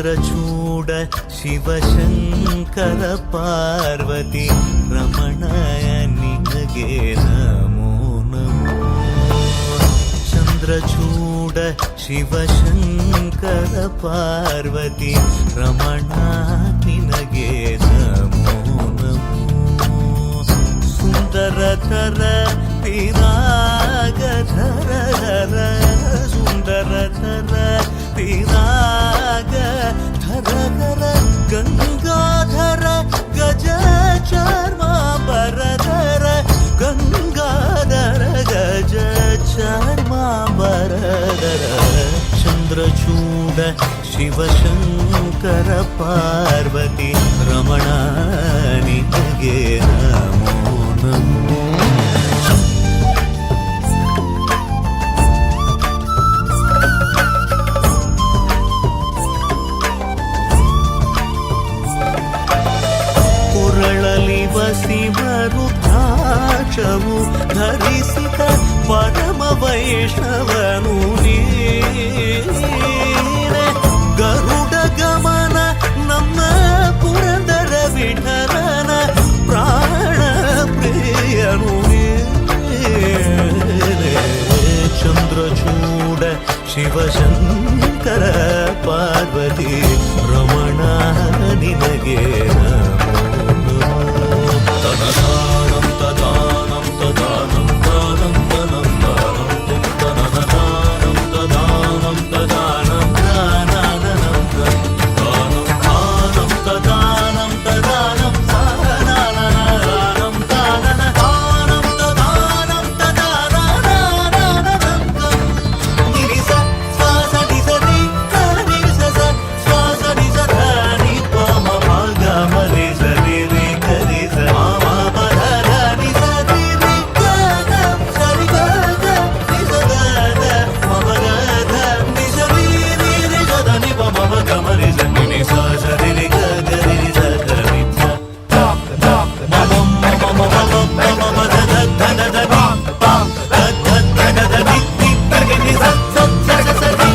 ಚಂದ್ರಚೂಡ ಶಿವಶಂಕರ ಪಾರ್ವತಿ ರಮಣಯ ನಿನಗೆ ನಮೋ ನಮೋ. ಚಂದ್ರಚೂಡ ಶಿವಶಂಕರ ಪಾರ್ವತಿ ರಮಣ ನಿನಗೆ ನಮೋ ನಮೋ. ಸುಂದರತರ ಪಿರಾಗಧರ ಸುಂದರತರ ಪಿರಾಗ ಧರ ಗಂಗಾಧರ ಗಜ ಚಾರ್ಮಾಂಬರಧರ ಗಂಗಾಧರ ಗಜ ಚಾರ್ಮಾಂಬರಧರ. ಚಂದ್ರಚೂಡ ಶಿವಶಂಕರ ಪಾರ್ವತಿ ರಮಣ ನಿನಗೆ ನಮೋ ನಮೋ. ವಸಿಮರುದ್ರಾಕ್ಷವು ಧರಿಸಿದ ಪರಮ ವೈಷ್ಣವನು ನೀನೆ. ಗರುಡ ಗಮನ ನಮ್ಮ ಪುರಂದರ ವಿಠಲನ ಪ್ರಾಣ ಪ್ರಿಯನು ನೀನೆ. ಚಂದ್ರಚೂಡ ಶಿವಶಂಕರ ಪಾರ್ವತಿ ರಮಣ ನಿನಗೆ ತನದಾನಂ ತದಾನಂ ತದಾನಂ ದಾನಂ ತನಂ ದಾನಂ ತನದಾನಂ ತದಾನಂ ತದಾನಂ ದಾನಂ ದಾನಂ ದಾನಂ ತದಾನಂ ತದಾನಂ ದಾನಂ ದಾನಂ ತದಾನಂ ತದಾನಂ ನಿರಿಸ ಸ್ವಾಸ ನಿಸರಿ ಕನಿಸ ಸ್ವಾಸ ನಿಸರ ನಿ ಪಮ ಭಾಗ ಮರಿ ಸರಿ ರಿ ಕರಿ ಸ ಮಾಮ ಪಧರ ನಿ ಸರಿ ರಿ ಗಗ ಸರಿ ಗಗ ನಿ ಸದ ಮಮ ಗದ ನಿ ಸರಿ ರಿ ರಿ ಸದ ನಿ ಪಮ ಭಾಗ ಮರಿ ಸರಿ ನಿ ಸ ಸರಿ ರಿ ಗಗ ರಿ ರಿ ಸ ಗ ರಿ ಸ ಮಮ ಮಮ ಮಮ ಮಮ ಮದ ದ ದ ದ ನಿ ಪಂ ದ ದ ದ ದ ನಿ ನಿ ಗ ನಿ ಸ ಸ ಸ ಸ ನಿ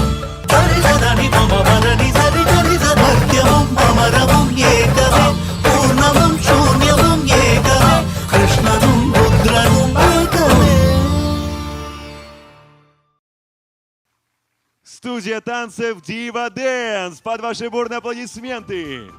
ಸರಿ ಸದ ನಿ ಪಮ ಪದ ನಿ ಸರಿ ಗರಿ ಸ ಭಕ್ತ್ಯಮಂ ಅಮರಮಂ ಏಕವೇ ಪೂರ್ಣಮಂ ಶೂನ್ಯಮಂ ಏಕವೇ ಕೃಷ್ಣನಂ ರುದ್ರನಂ ಏಕವೇ. Студия танцев Diva Dance. Под ваши бурные аплодисменты.